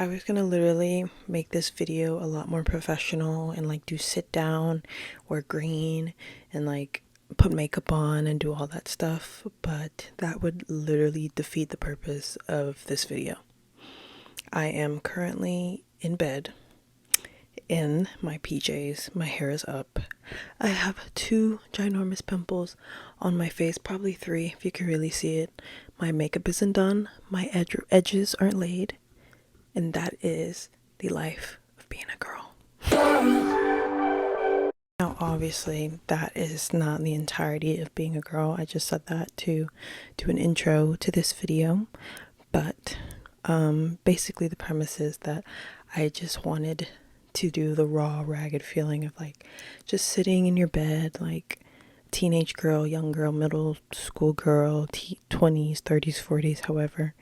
I was gonna literally make this video a lot more professional and like do sit down, wear green, and like put makeup on and do all that stuff, but that would literally defeat the purpose of this video. I am currently in bed in my PJs. My hair is up. I have two ginormous pimples on my face, probably three if you can really see it. My makeup isn't done, my edges aren't laid, and that is the life of being a girl. Now, obviously, that is not the entirety of being a girl. I just said that to do an intro to this video, but basically the premise is that I just wanted to do the raw, ragged feeling of like just sitting in your bed, like teenage girl, young girl, middle school girl, 20s, 30s, 40s, however,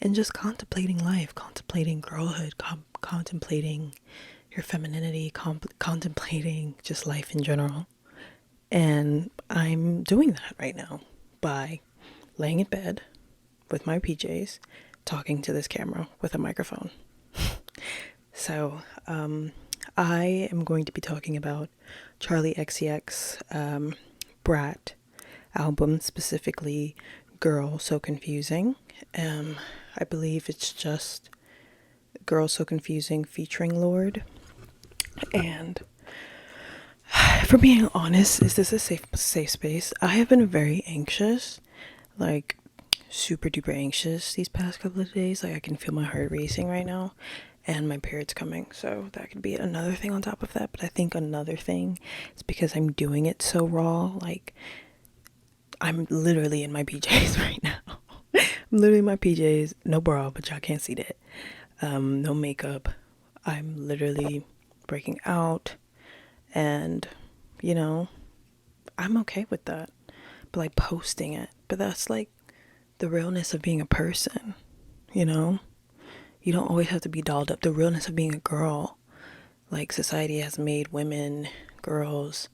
and just contemplating life, contemplating girlhood, contemplating your femininity, contemplating just life in general. And I'm doing that right now by laying in bed with my PJs, talking to this camera with a microphone. So, I am going to be talking about Charli XCX, Brat Album, specifically Girl So Confusing. I believe it's just Girl So Confusing featuring Lorde. And for being honest, is this a safe space? I have been very anxious, like super duper anxious these past couple of days. Like I can feel my heart racing right now, and my period's coming, so that could be another thing on top of that. But I think another thing is because I'm doing it so raw. Like I'm literally in my PJs right now. I'm literally in my PJs, no bra, but y'all can't see that. No makeup. I'm literally breaking out, and you know, I'm okay with that. But like posting it, but that's like the realness of being a person, you know? You don't always have to be dolled up. The realness of being a girl. Like society has made women, girls,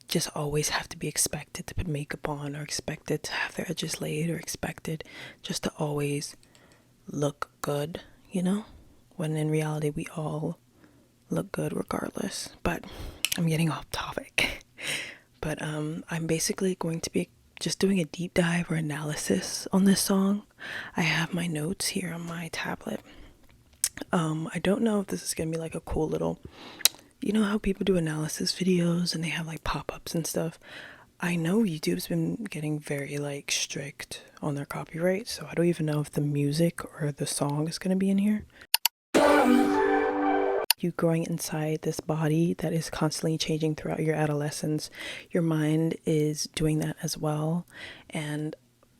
just always have to be expected to put makeup on, or expected to have their edges laid, or expected just to always look good, you know? When in reality we all look good regardless. But I'm getting off topic. But I'm basically going to be just doing a deep dive or analysis on this song. I have my notes here on my tablet. I don't know if this is gonna be like a cool little, you know how people do analysis videos and they have like pop-ups and stuff. I know YouTube's been getting very like strict on their copyright, so I don't even know if the music or the song is gonna be in here. You growing inside this body that is constantly changing throughout your adolescence, your mind is doing that as well. And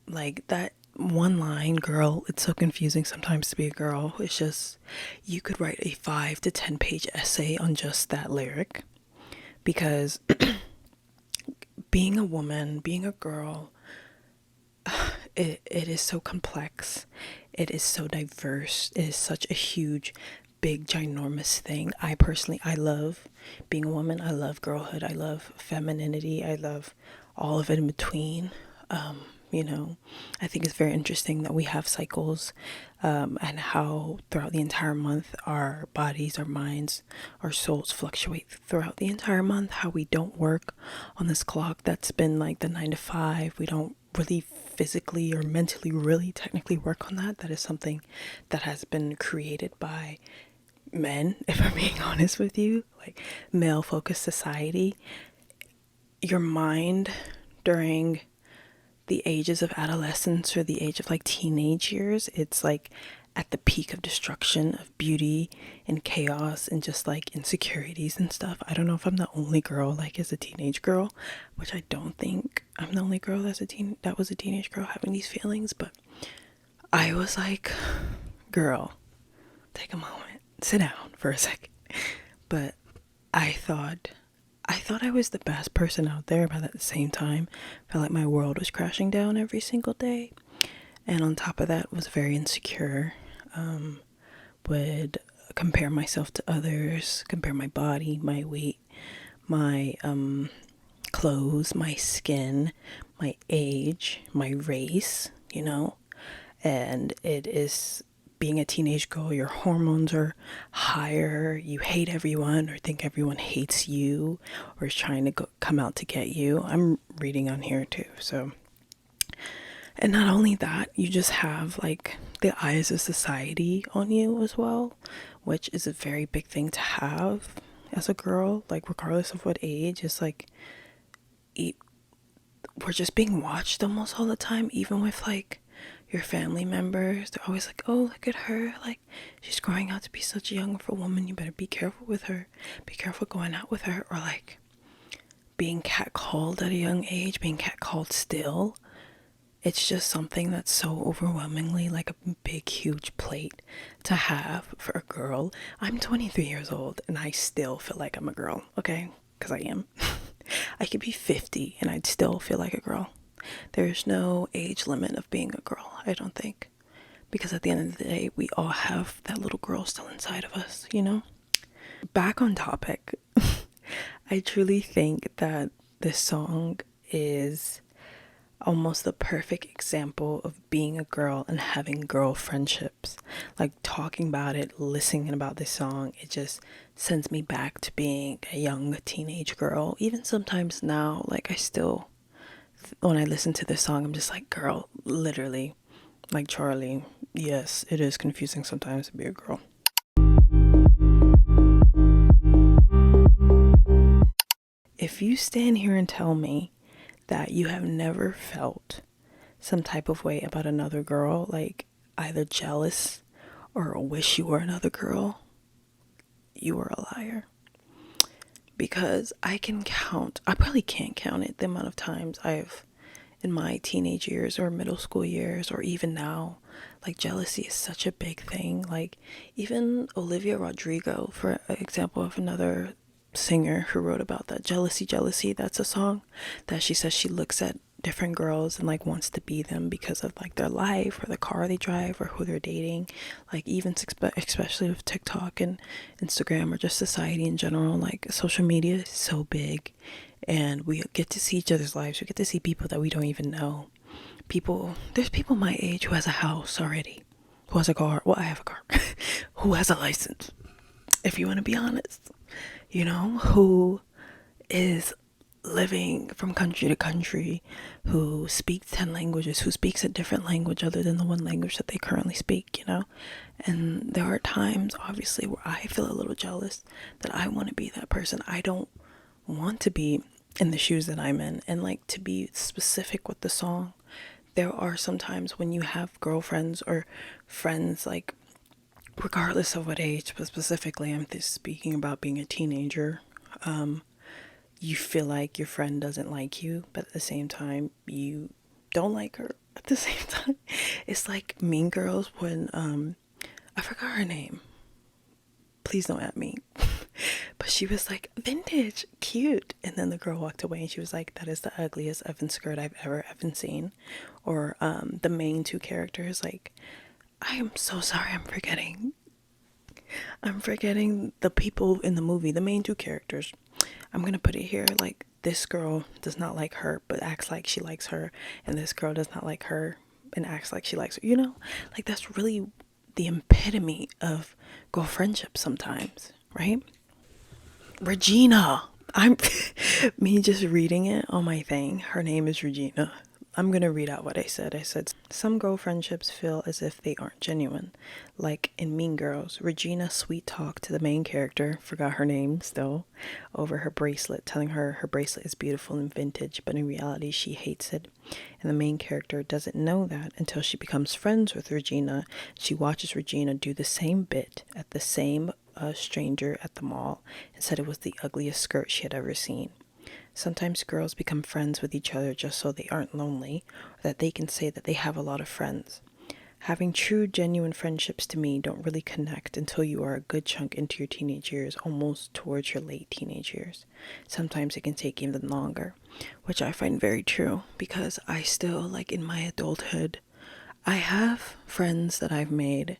like that one line, girl, it's so confusing sometimes to be a girl. It's just, you could write a 5 to 10 page essay on just that lyric, because being a woman, being a girl, it is so complex. It is so diverse. It is such a huge, big, ginormous thing. I love being a woman. I love girlhood. I love femininity. I love all of it in between. You know, I think it's very interesting that we have cycles, and how throughout the entire month our bodies, our minds, our souls fluctuate throughout the entire month. How we don't work on this clock that's been like the 9 to 5. We don't really physically or mentally really technically work on that. That is something that has been created by men, if I'm being honest with you, like male focused society. Your mind during the ages of adolescence or the age of like teenage years, it's like at the peak of destruction, of beauty and chaos and just like insecurities and stuff. I don't know if I'm the only girl like as a teenage girl, which I don't think I'm the only girl that was a teenage girl having these feelings, but I was like, girl, take a moment, sit down for a second. But I thought I was the best person out there, but at the same time felt like my world was crashing down every single day. And on top of that, was very insecure. Would compare myself to others, compare my body, my weight, my clothes, my skin, my age, my race, you know. And it is being a teenage girl, your hormones are higher, you hate everyone or think everyone hates you or is trying to come out to get you. I'm reading on here too. So, and not only that, you just have like the eyes of society on you as well, which is a very big thing to have as a girl, like regardless of what age. It's like we're just being watched almost all the time, even with like your family members. They're always like, oh, look at her, like she's growing out to be such a young woman, you better be careful with her, be careful going out with her. Or like being catcalled at a young age, being catcalled still. It's just something that's so overwhelmingly like a big huge plate to have for a girl. I'm 23 years old and I still feel like I'm a girl, okay? Because I am. I could be 50 and I'd still feel like a girl. There's no age limit of being a girl, I don't think. Because at the end of the day, we all have that little girl still inside of us, you know? Back on topic, I truly think that this song is almost the perfect example of being a girl and having girl friendships. Like talking about it, listening about this song, it just sends me back to being a young teenage girl. Even sometimes now, like I still, when I listen to this song, I'm just like, girl, literally, like Charli. Yes, it is confusing sometimes to be a girl. If you stand here and tell me that you have never felt some type of way about another girl, like either jealous or wish you were another girl, you are a liar. Because I probably can't count it, the amount of times I've, in my teenage years or middle school years or even now, like jealousy is such a big thing. Like even Olivia Rodrigo, for example, of another singer who wrote about that, jealousy, that's a song that she says she looks at different girls and like wants to be them because of like their life or the car they drive or who they're dating. Like even especially with TikTok and Instagram or just society in general, like social media is so big and we get to see each other's lives. We get to see people that we don't even know. There's people my age who has a house already, who has a car. Well, I have a car. Who has a license, if you want to be honest, you know, who is living from country to country, who speaks 10 languages, who speaks a different language other than the one language that they currently speak, you know. And there are times obviously where I feel a little jealous that I want to be that person. I don't want to be in the shoes that I'm in. And like, to be specific with the song, there are some times when you have girlfriends or friends, like regardless of what age, but specifically I'm just speaking about being a teenager, you feel like your friend doesn't like you, but at the same time you don't like her at the same time. It's like Mean Girls when I forgot her name, please don't at me. But she was like, vintage, cute, and then the girl walked away and she was like, that is the ugliest effing skirt I've ever seen. Or the main two characters, like, I am so sorry, I'm forgetting the people in the movie, the main two characters. I'm gonna put it here, like, this girl does not like her but acts like she likes her, and this girl does not like her and acts like she likes her, you know? Like, that's really the epitome of girl friendship sometimes, right? Regina, I'm me just reading it on my thing, her name is Regina. I'm gonna read out what I said. Some girl friendships feel as if they aren't genuine. Like in Mean Girls, Regina sweet talked to the main character, forgot her name still, over her bracelet, telling her bracelet is beautiful and vintage, but in reality she hates it. And the main character doesn't know that until she becomes friends with Regina. She watches Regina do the same bit at the same stranger at the mall and said it was the ugliest skirt she had ever seen. Sometimes girls become friends with each other just so they aren't lonely, or that they can say that they have a lot of friends. Having true, genuine friendships to me don't really connect until you are a good chunk into your teenage years, almost towards your late teenage years. Sometimes it can take even longer, which I find very true because I still, like in my adulthood, I have friends that I've made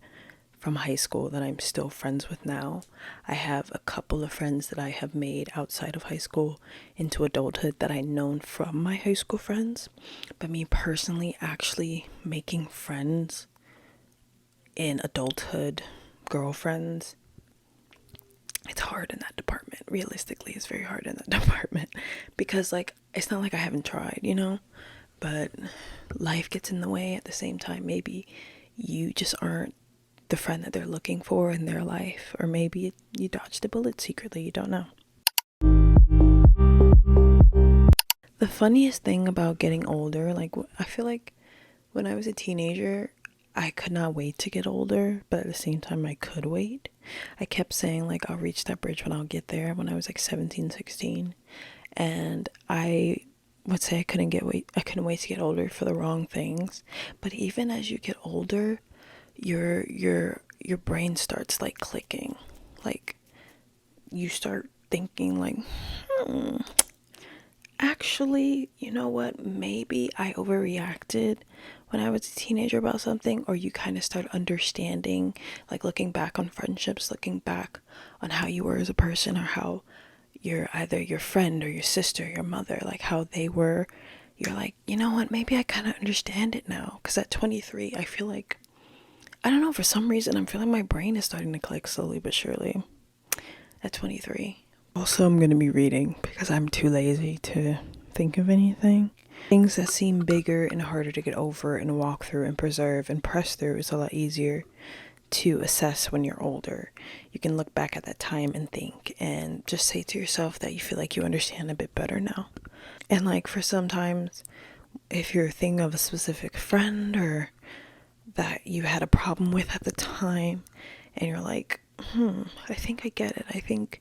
from high school that I'm still friends with now. I have a couple of friends that I have made outside of high school into adulthood that I've known from my high school friends. But me personally actually making friends in adulthood, girlfriends, it's hard in that department. Realistically, it's very hard in that department because, like, it's not like I haven't tried, you know, but life gets in the way at the same time. Maybe you just aren't the friend that they're looking for in their life, or maybe you dodged a bullet secretly, you don't know. The funniest thing about getting older, like, I feel like when I was a teenager, I could not wait to get older, but at the same time I could wait. I kept saying, like, I'll reach that bridge when I'll get there, when I was like 17, 16. And I would say I couldn't wait to get older for the wrong things. But even as you get older, your brain starts like clicking. Like, you start thinking like, actually, you know what, maybe I overreacted when I was a teenager about something. Or you kind of start understanding, like, looking back on friendships, looking back on how you were as a person, or how either your friend or your sister, your mother, like how they were. You're like, you know what, maybe I kind of understand it now. Because at 23, I feel like, I don't know, for some reason I'm feeling my brain is starting to click slowly but surely at 23. Also, I'm going to be reading because I'm too lazy to think of anything. Things that seem bigger and harder to get over and walk through and preserve and press through is a lot easier to assess when you're older. You can look back at that time and think, and just say to yourself that you feel like you understand a bit better now. And like, for sometimes, if you're thinking of a specific friend or that you had a problem with at the time, and you're like, I think I get it. I think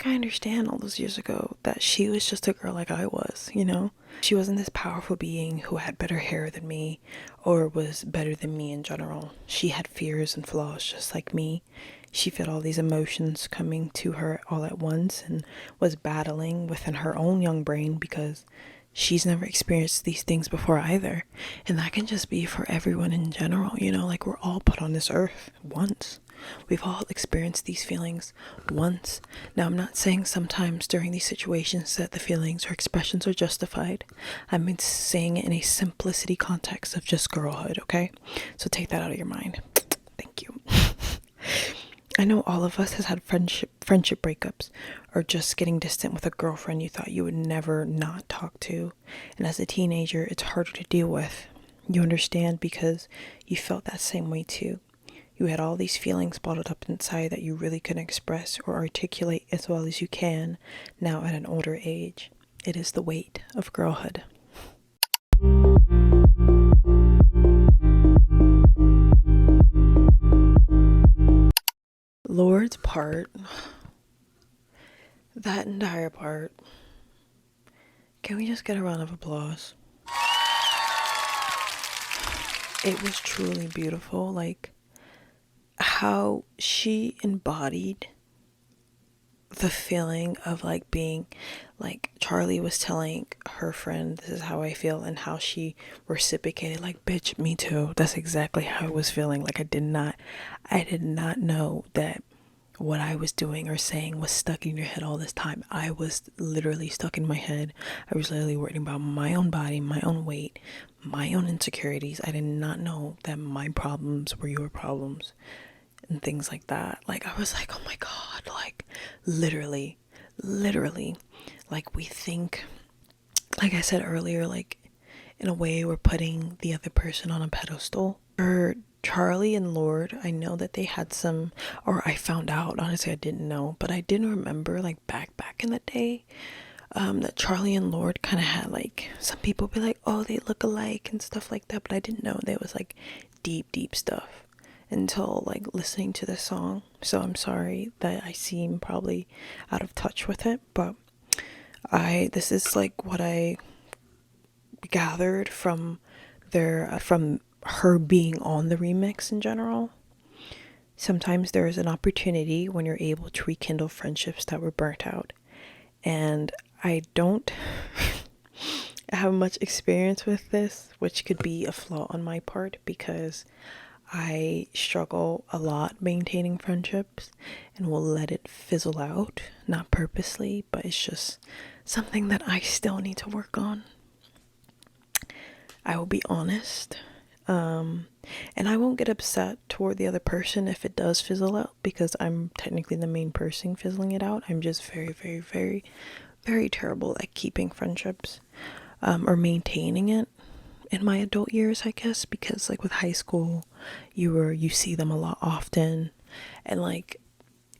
I understand all those years ago that she was just a girl like I was, you know? She wasn't this powerful being who had better hair than me or was better than me in general. She had fears and flaws just like me. She felt all these emotions coming to her all at once and was battling within her own young brain because she's never experienced these things before either. And that can just be for everyone in general, you know? Like, we're all put on this earth once. We've all experienced these feelings once. Now, I'm not saying sometimes during these situations that the feelings or expressions are justified. I'm saying it in a simplicity context of just girlhood, okay? So take that out of your mind. Thank you. I know all of us has had friendship breakups, or just getting distant with a girlfriend you thought you would never not talk to. And as a teenager, it's harder to deal with. You understand because you felt that same way too. You had all these feelings bottled up inside that you really couldn't express or articulate as well as you can now at an older age. It is the weight of girlhood. Lorde's part, that entire part, can we just get a round of applause? It was truly beautiful. Like, how she embodied the feeling of like being, like, Charli was telling her friend, this is how I feel, and how she reciprocated, like, bitch, me too. That's exactly how I was feeling. Like, I did not know that what I was doing or saying was stuck in your head all this time. I was literally stuck in my head. I was literally worrying about my own body, my own weight, my own insecurities. I did not know that my problems were your problems and things like that. Like, I was like, oh my god, like, literally, like, we think, like I said earlier, like, in a way we're putting the other person on a pedestal. For Charli and Lorde, I know that they had some, or I found out, honestly I didn't know, but I didn't remember, like, back in the day, that Charli and Lorde kind of had, like, some people be like, oh, they look alike and stuff like that, but I didn't know there was like deep stuff until like listening to this song. So I'm sorry that I seem probably out of touch with it, but this is like what I gathered from her being on the remix in general. Sometimes there is an opportunity when you're able to rekindle friendships that were burnt out. And I don't have much experience with this, which could be a flaw on my part because I struggle a lot maintaining friendships and will let it fizzle out, not purposely, but it's just something that I still need to work on. I will be honest, And I won't get upset toward the other person if it does fizzle out, because I'm technically the main person fizzling it out. I'm just very, very, very, very terrible at keeping friendships, or maintaining it in my adult years, I guess, because like with high school, you see them a lot often, and like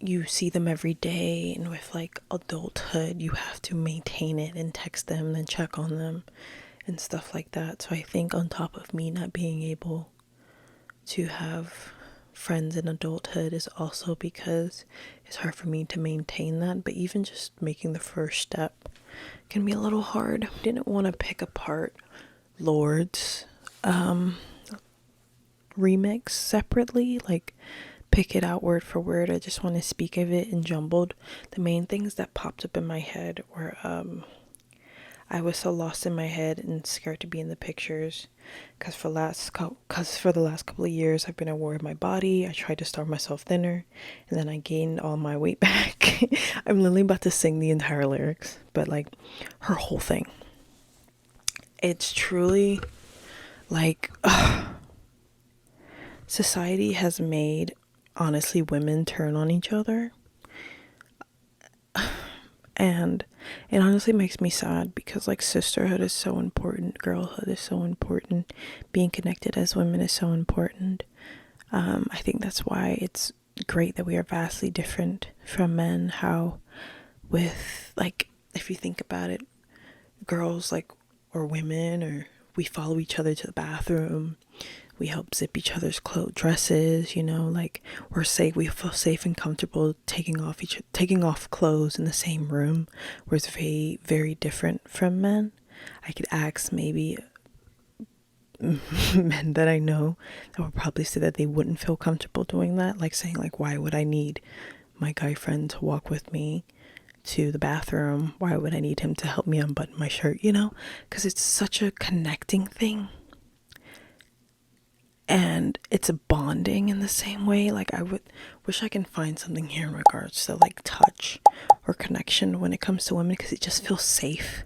you see them every day, and with like adulthood, you have to maintain it and text them and check on them and stuff like that. So I think on top of me not being able to have friends in adulthood is also because it's hard for me to maintain that. But even just making the first step can be a little hard. Didn't want to pick apart Lorde's remix separately, like pick it out word for word. I just want to speak of it in jumbled. The main things that popped up in my head were I was so lost in my head and scared to be in the pictures, because for the last couple of years I've been aware of my body. I tried to starve myself thinner, and then I gained all my weight back. I'm literally about to sing the entire lyrics, but like her whole thing, it's truly like society has made, honestly, women turn on each other. And it honestly makes me sad, because like sisterhood is so important, girlhood is so important, being connected as women is so important. I think that's why it's great that we are vastly different from men. How with like, if you think about it, girls like, or women, or we follow each other to the bathroom, we help zip each other's dresses, you know, like we're safe, we feel safe and comfortable taking off clothes in the same room, where it's very, very different from men. I could ask maybe men that I know that would probably say that they wouldn't feel comfortable doing that, like saying like, why would I need my guy friend to walk with me to the bathroom? Why would I need him to help me unbutton my shirt, you know? Because it's such a connecting thing. And it's a bonding in the same way. Like I would wish I can find something here in regards to like touch or connection when it comes to women, because it just feels safe,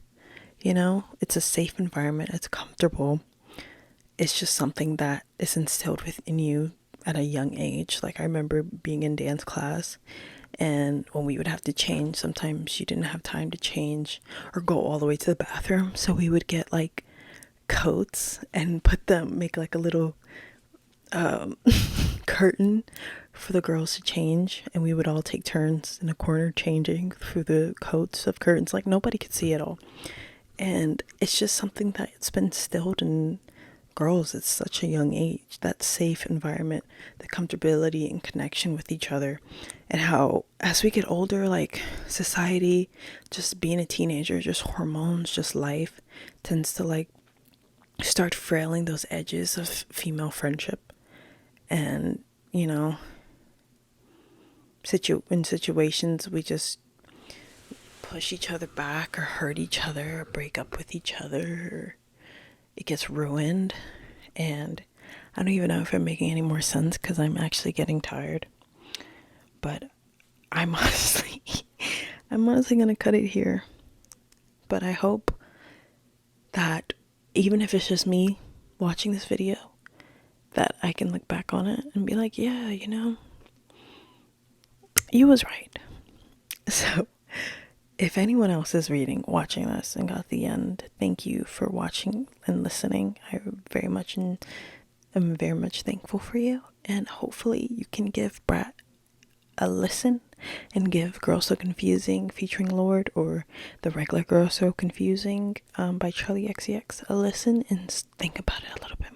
you know? It's a safe environment, it's comfortable. It's just something that is instilled within you at a young age. Like I remember being in dance class, and when we would have to change, sometimes you didn't have time to change or go all the way to the bathroom, so we would get like coats and make like a little curtain for the girls to change, and we would all take turns in a corner changing through the coats of curtains, like nobody could see it all. And it's just something that it's been instilled in girls at such a young age, that safe environment, the comfortability and connection with each other. And how as we get older, like society, just being a teenager, just hormones, just life tends to like start frailing those edges of female friendship. And you know, in situations we just push each other back, or hurt each other, or break up with each other, or it gets ruined. And I don't even know if I'm making any more sense, because I'm actually getting tired. But I'm honestly gonna cut it here. But I hope that even if it's just me watching this video, that I can look back on it and be like, yeah, you know, you was right. So if anyone else is watching this and got the end, thank you for watching and listening. I'm very much thankful for you, and hopefully you can give Brat a listen, and give Girl So Confusing featuring Lorde, or the regular Girl So Confusing by Charli XCX a listen, and think about it a little bit more.